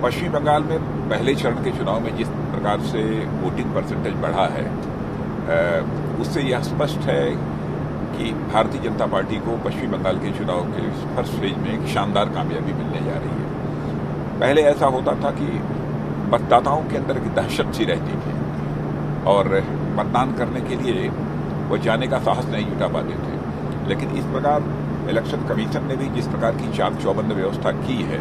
पश्चिम बंगाल में पहले चरण के चुनाव में जिस प्रकार से वोटिंग परसेंटेज बढ़ा है, उससे यह स्पष्ट है कि भारतीय जनता पार्टी को पश्चिम बंगाल के चुनाव के फर्स्ट फेज में एक शानदार कामयाबी मिलने जा रही है। पहले ऐसा होता था कि मतदाताओं के अंदर की दहशत सी रहती थी और मतदान करने के लिए वो जाने का साहस नहीं जुटा पाते थे। लेकिन इस प्रकार इलेक्शन कमीशन ने भी जिस प्रकार की चाक चौबंद व्यवस्था की है,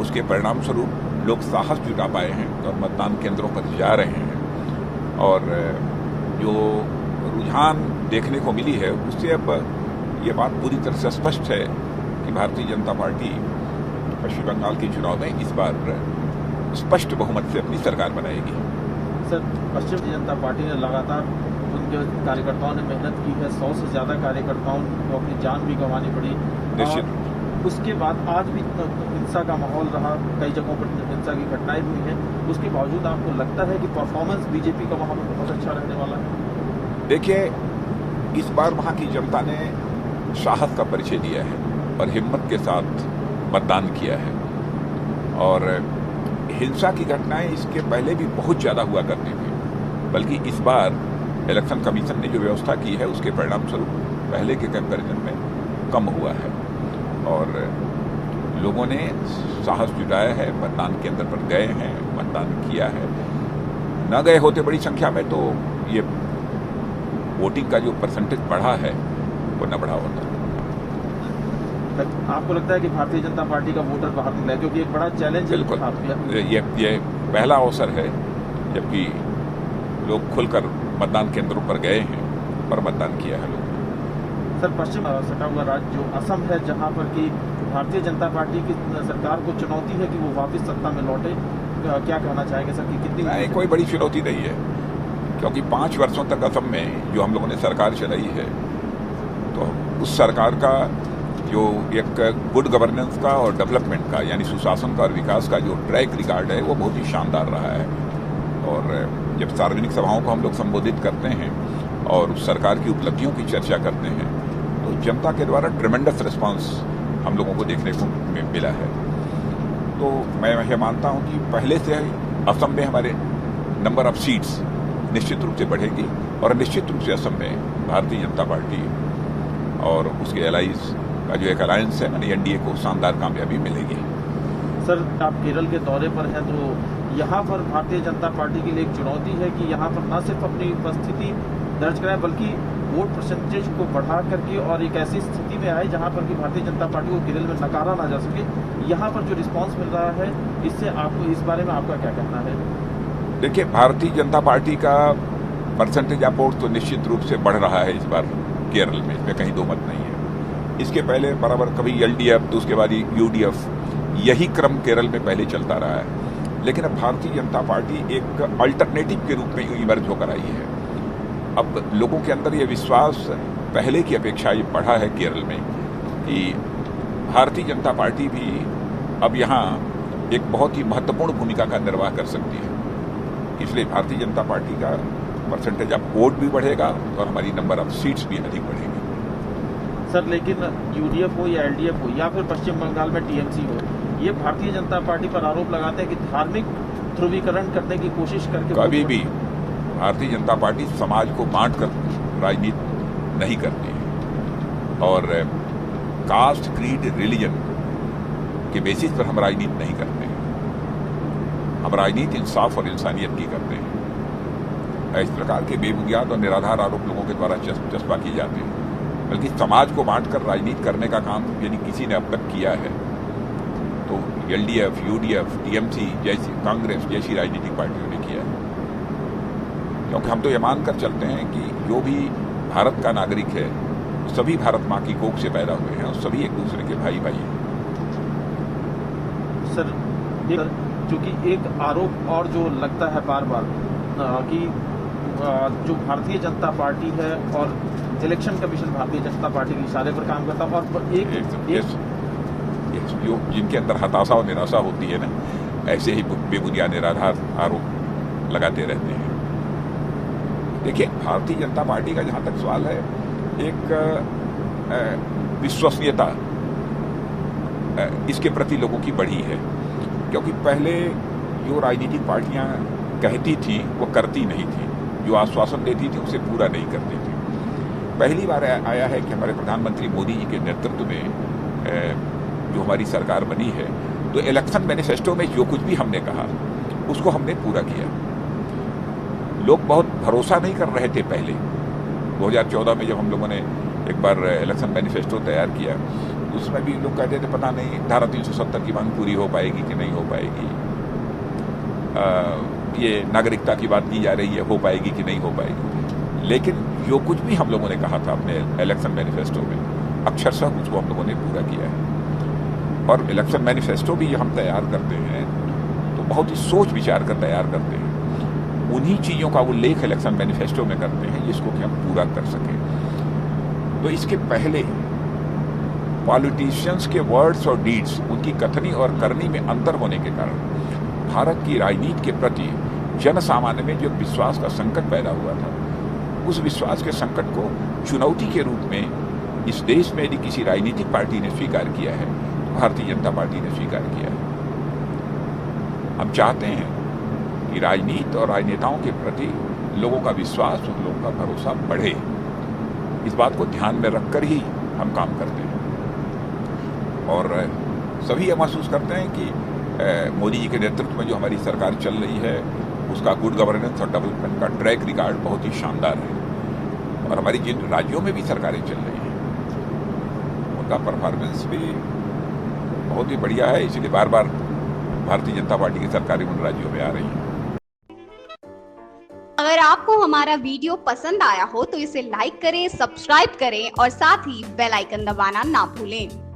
उसके परिणाम स्वरूप लोग साहस जुटा पाए हैं और मतदान केंद्रों पर जा रहे हैं। और जो रुझान देखने को मिली है, उससे अब ये बात पूरी तरह से स्पष्ट है कि भारतीय जनता पार्टी पश्चिम बंगाल के चुनाव में इस बार स्पष्ट बहुमत से अपनी सरकार बनाएगी। सर, पश्चिम जनता पार्टी ने लगातार उनके कार्यकर्ताओं ने मेहनत की है। 100 से ज़्यादा कार्यकर्ताओं को अपनी जान भी गंवानी पड़ी। निश्चित। उसके बाद आज भी हिंसा का माहौल रहा, कई जगहों पर हिंसा की घटनाएं हुई हैं। उसके बावजूद आपको लगता है कि परफॉर्मेंस बीजेपी का वहाँ पर बहुत अच्छा रहने वाला है? देखिए, इस बार वहाँ की जनता ने साहस का परिचय दिया है और हिम्मत के साथ मतदान किया है। और हिंसा की घटनाएं इसके पहले भी बहुत ज़्यादा हुआ करती थी, बल्कि इस बार इलेक्शन कमीशन ने जो व्यवस्था की है, उसके परिणाम स्वरूप पहले के कंपैरिजन में कम हुआ है और लोगों ने साहस जुटाया है, मतदान केंद्र पर गए हैं, मतदान किया है। न गए होते बड़ी संख्या में तो ये वोटिंग का जो परसेंटेज बढ़ा है वो न बढ़ा होता। आपको लगता है कि भारतीय जनता पार्टी का वोटर बाहर निकला है, क्योंकि एक बड़ा चैलेंज? बिल्कुल, ये पहला अवसर है जबकि लोग खुलकर मतदान केंद्रों पर गए हैं और मतदान किया है लोगों ने। सर, पश्चिम सटा हुआ राज्य जो असम है, जहां पर कि भारतीय जनता पार्टी की सरकार को चुनौती है कि वो वापस सत्ता में लौटे, क्या कहना चाहेंगे सर कि कितनी? नहीं, कोई बड़ी चुनौती नहीं है, क्योंकि 5 वर्षों तक असम में जो हम लोगों ने सरकार चलाई है, तो उस सरकार का जो एक गुड गवर्नेंस का और डेवलपमेंट का, यानी सुशासन का और विकास का जो ट्रैक रिकॉर्ड है, वो बहुत ही शानदार रहा है। और जब सार्वजनिक सभाओं को हम लोग संबोधित करते हैं और उस सरकार की उपलब्धियों की चर्चा करते हैं, तो जनता के द्वारा ट्रेमेंडस रिस्पांस हम लोगों को देखने को मिला है। तो मैं यह मानता हूं कि पहले से असम में हमारे नंबर ऑफ सीट्स निश्चित रूप से बढ़ेगी और निश्चित रूप से असम में भारतीय जनता पार्टी और उसके एलाइज का जो एक अलायंस है, यानी एनडीए को शानदार कामयाबी मिलेगी। सर, आप केरल के दौरे पर हैं, तो यहाँ पर भारतीय जनता पार्टी के लिए एक चुनौती है कि यहाँ पर न सिर्फ अपनी उपस्थिति दर्ज कराए, बल्कि वोट परसेंटेज को बढ़ा करके और एक ऐसी स्थिति में आए जहाँ पर कि भारतीय जनता पार्टी को केरल में नकारा ना जा सके। यहाँ पर जो रिस्पांस मिल रहा है, इससे आपको, इस बारे में आपका क्या कहना है? देखिए, भारतीय जनता पार्टी का परसेंटेज ऑफ वोट तो निश्चित रूप से बढ़ रहा है इस बार केरल में, इसमें कहीं दो मत नहीं है। इसके पहले बराबर कभी एलडीएफ, तो उसके बाद यूडीएफ, यही क्रम केरल में पहले चलता रहा है। लेकिन अब भारतीय जनता पार्टी एक अल्टरनेटिव के रूप में इमर्ज होकर आई है। अब लोगों के अंदर ये विश्वास पहले की अपेक्षा ये बढ़ा है केरल में कि भारतीय जनता पार्टी भी अब यहाँ एक बहुत ही महत्वपूर्ण भूमिका का निर्वाह कर सकती है। इसलिए भारतीय जनता पार्टी का परसेंटेज ऑफ वोट भी बढ़ेगा और हमारी नंबर ऑफ सीट्स भी अधिक बढ़ेगी। सर, लेकिन यूडीएफ हो या एलडीएफ हो या फिर पश्चिम बंगाल में टीएमसी हो, ये भारतीय जनता पार्टी पर आरोप लगाते हैं कि धार्मिक ध्रुवीकरण करने की कोशिश करके। कभी भी भारतीय जनता पार्टी समाज को बांट कर राजनीति नहीं करती है और कास्ट, क्रीड, रिलीजन के बेसिस पर हम राजनीति नहीं करते हैं। हम राजनीति इंसाफ और इंसानियत की करते हैं। इस प्रकार के बेबुनियाद और निराधार आरोप लोगों के द्वारा चस्पा किए जाते हैं, बल्कि समाज को बांटकर राजनीति करने का काम यदि किसी ने अब तक किया है तो एलडीएफ, यूडीएफ, टीएमसी जैसी, कांग्रेस जैसी राजनीतिक पार्टियों ने किया है। क्योंकि हम तो ये मानकर चलते हैं कि जो भी भारत का नागरिक है, सभी भारत माँ की कोख से पैदा हुए हैं और सभी एक दूसरे के भाई भाई हैं। सर, चूंकि एक आरोप और जो लगता है बार बार कि जो भारतीय जनता पार्टी है और election commission Bharatiya Janata party के इशारे पर काम करता है, और एक जो जिनके अंदर हताशा और निराशा होती है ना, ऐसे ही बेबुनियाद निराधार आरोप लगाते रहते हैं। देखिए, भारतीय जनता पार्टी का जहाँ तक सवाल है, एक विश्वसनीयता इसके प्रति लोगों की बढ़ी है क्योंकि पहले जो राजनीतिक पार्टियां कहती थी वो करती नहीं थी, जो आश्वासन देती थी उसे पूरा नहीं करती थी। पहली बार आया है कि हमारे प्रधानमंत्री मोदी जी के नेतृत्व में जो हमारी सरकार बनी है, तो इलेक्शन मैनिफेस्टो में जो कुछ भी हमने कहा उसको हमने पूरा किया। लोग बहुत भरोसा नहीं कर रहे थे पहले। 2014 में जब हम लोगों ने एक बार इलेक्शन मैनिफेस्टो तैयार किया, उसमें भी लोग कहते थे पता नहीं धारा 370 की मांग पूरी हो पाएगी कि नहीं हो पाएगी, ये नागरिकता की बात की जा रही है, हो पाएगी कि नहीं हो पाएगी। लेकिन जो कुछ भी हम लोगों ने कहा था अपने इलेक्शन मैनिफेस्टो में, अक्षरशः उसको हम लोगों ने पूरा किया है। और इलेक्शन मैनिफेस्टो भी हम तैयार करते हैं तो बहुत ही सोच विचार कर तैयार करते हैं। उन्हीं चीज़ों का उल्लेख इलेक्शन मैनिफेस्टो में करते हैं जिसको कि हम पूरा कर सकें। तो इसके पहले पॉलिटिशियंस के वर्ड्स और डीड्स, उनकी कथनी और करनी में अंतर होने के कारण भारत की राजनीति के प्रति जन सामान्य में जो विश्वास का संकट पैदा हुआ था, उस विश्वास के संकट को चुनौती के रूप में इस देश में यदि किसी राजनीतिक पार्टी ने स्वीकार किया है तो भारतीय जनता पार्टी ने स्वीकार किया है। हम चाहते हैं कि राजनीति और राजनेताओं के प्रति लोगों का विश्वास और लोगों का भरोसा बढ़े। इस बात को ध्यान में रखकर ही हम काम करते हैं और सभी ये महसूस करते हैं कि मोदी जी के नेतृत्व में जो हमारी सरकार चल रही है उसका गुड गवर्नेंस और डेवलपमेंट का ट्रैक रिकॉर्ड बहुत ही शानदार है। और हमारी जिन राज्यों में भी सरकारें चल रही हैं उनका परफॉर्मेंस भी बहुत ही बढ़िया है, इसलिए बार बार भारतीय जनता पार्टी की सरकारें उन राज्यों में आ रही हैं। अगर आपको हमारा वीडियो पसंद आया हो तो इसे लाइक करें, सब्सक्राइब करें और साथ ही बेल आइकन दबाना ना भूलें।